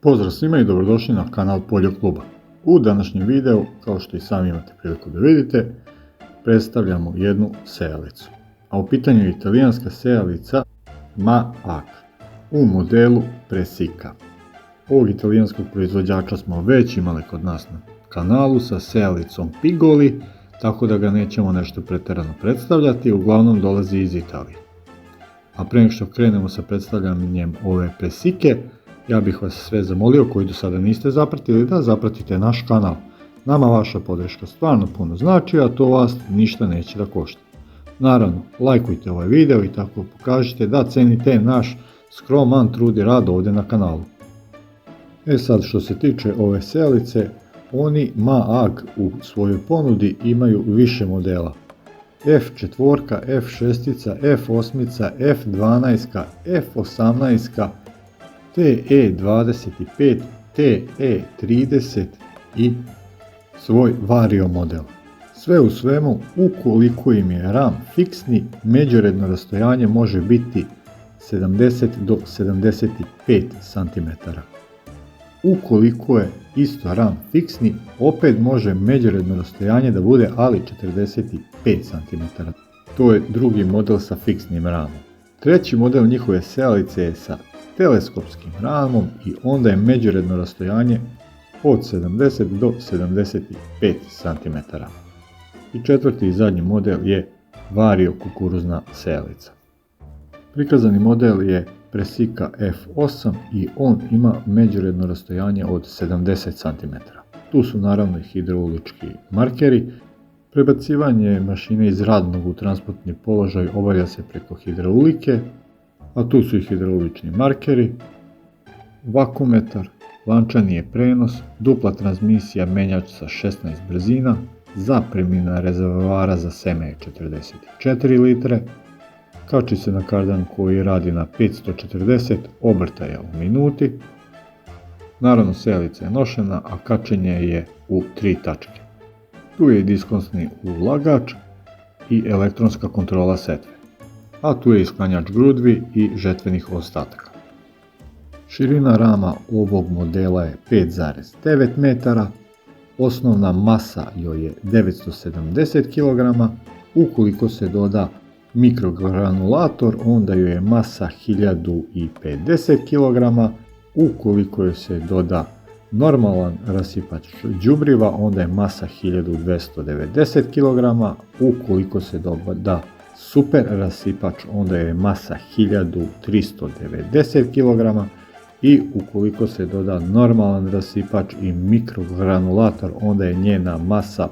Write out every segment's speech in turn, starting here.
Pozdrav svima i dobrodošli na kanal Poljo kluba. U današnjem videu, kao što i sami imate priliku da vidite, predstavljamo jednu sejalicu. A u pitanju je italijanska sejalica MAAG u modelu Presica. Ovog italijanskog proizvođača smo već imali kod nas na kanalu sa sejalicom Pigoli, tako da ga nećemo nešto pretjerano predstavljati, uglavnom dolazi iz Italije. A pre nego što krenemo sa predstavljanjem ove Presice, ja bih vas sve zamolio koji do sada niste zapratili da zapratite naš kanal. Nama vaša podrška stvarno puno znači, a to vas ništa neće da košta. Naravno, lajkujte ovaj video i tako pokažite da cenite naš skroman trud i rad ovdje na kanalu. Sad što se tiče ove sejalice, oni MAAG u svojoj ponudi imaju više modela. F4, F6, F8, F12, F18, TE25, TE30 i svoj Vario model. Sve u svemu, ukoliko im je RAM fiksni, međuredno rastojanje može biti 70 do 75 cm. Ukoliko je isto RAM fiksni, opet može međuredno rastojanje da bude ali 45 cm. To je drugi model sa fiksnim ramom. Treći model njihove sejalice je sa teleskopskim ramom i onda je međuredno rastojanje od 70 do 75 cm. I četvrti i zadnji model je Vario kukuruzna sejalica. Prikazani model je Presica F8 i on ima međuredno rastojanje od 70 cm. Tu su naravno i hidraulički markeri. Prebacivanje mašine iz radnog u transportni položaj obavlja se preko hidraulike, a tu su i hidraulični markeri, vakumetar, lančani je prenos, dupla transmisija menjač sa 16 brzina, zapremina rezervoara za seme je 44 litre, kači se na kardan koji radi na 540 obrtaja u minuti. Naravno, sejalica je nošena, a kačenje je u 3 tačke. Tu je i diskonsni ulagač i elektronska kontrola setve, a tu je i sklanjač grudvi i žetvenih ostataka. Širina rama ovog modela je 5,9 metara, osnovna masa joj je 970 kg, ukoliko se doda mikrogranulator onda joj je masa 1050 kg, ukoliko joj se doda normalan rasipač đubriva onda je masa 1290 kg, ukoliko se doda super rasipač onda je masa 1390 kg i ukoliko se doda normalan rasipač i mikrogranulator onda je njena masa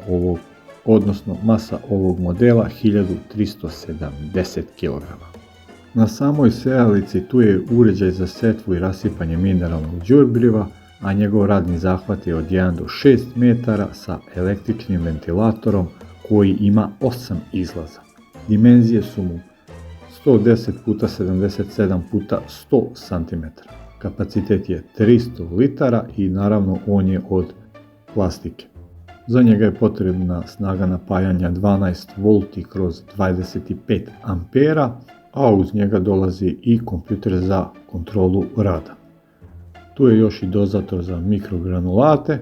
masa ovog modela 1370 kg. Na samoj sejalici tu je uređaj za setvu i rasipanje mineralnog đubriva, a njegov radni zahvat je od 1 do 6 metara sa električnim ventilatorom koji ima 8 izlaza. Dimenzije su mu 110 x 77 x 100 cm. Kapacitet je 300 litara i naravno on je od plastike. Za njega je potrebna snaga napajanja 12 V kroz 25 A, a uz njega dolazi i kompjuter za kontrolu rada. Tu je još i dozator za mikrogranulate,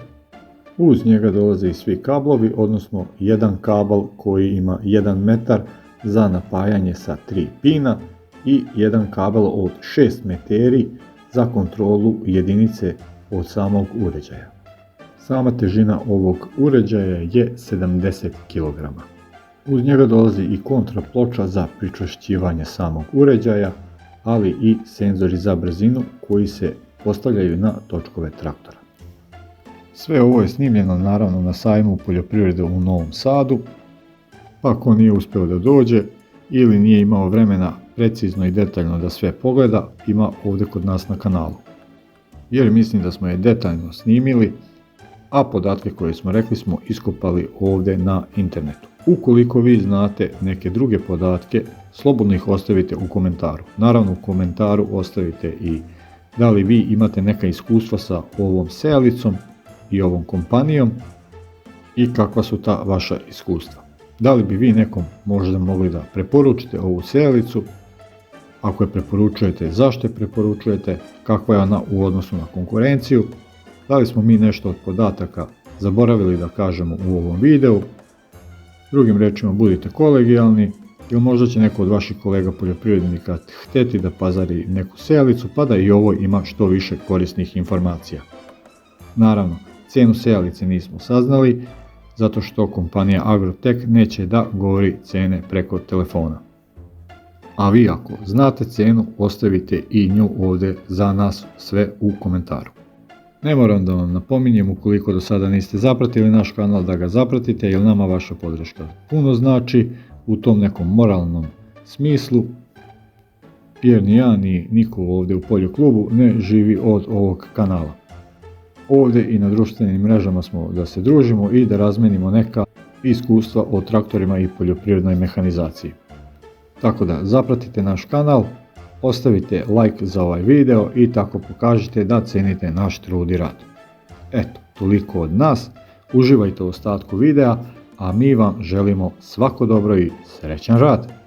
uz njega dolaze i svi kablovi, odnosno jedan kabel koji ima 1 metar za napajanje sa 3 pina i jedan kabel od 6 meteri za kontrolu jedinice od samog uređaja. Sama težina ovog uređaja je 70 kg. Uz njega dolazi i kontraploča za pričvršćivanje samog uređaja, ali i senzori za brzinu koji se postavljaju na točkove traktora. Sve ovo je snimljeno naravno na sajmu poljoprivrede u Novom Sadu, pa ako nije uspio da dođe ili nije imao vremena precizno i detaljno da sve pogleda, ima ovdje kod nas na kanalu. Jer mislim da smo je detaljno snimili, a podatke koje smo rekli smo iskopali ovdje na internetu. Ukoliko vi znate neke druge podatke, slobodno ih ostavite u komentaru. Naravno u komentaru ostavite i da li vi imate neka iskustva sa ovom sejalicom i ovom kompanijom i kakva su ta vaša iskustva. Da li bi vi nekom možda mogli da preporučite ovu sejalicu Ako je preporučujete, zašto je preporučujete, kakva je ona u odnosu na konkurenciju, da li smo mi nešto od podataka zaboravili da kažemo u ovom videu. Drugim rečima, budite kolegijalni, ili možda će neko od vaših kolega poljoprivrednika htjeti da pazari neku sejalicu pa da i ovo ima što više korisnih informacija. Naravno, cijenu sejalice nismo saznali zato što kompanija Agrotech neće da govori cijene preko telefona. A vi ako znate cijenu, ostavite i nju ovdje za nas sve u komentaru. Ne moram da vam napominjem, ukoliko do sada niste zapratili naš kanal, da ga zapratite jer nama vaša podrška puno znači u tom nekom moralnom smislu, jer ni ja ni niko ovdje u Poljo klubu ne živi od ovog kanala. Ovdje i na društvenim mrežama smo da se družimo i da razmenimo neka iskustva o traktorima i poljoprivrednoj mehanizaciji. Tako da zapratite naš kanal, ostavite like za ovaj video i tako pokažite da cenite naš trud i rad. Eto, toliko od nas, uživajte u ostatku videa, a mi vam želimo svako dobro i srećan rad!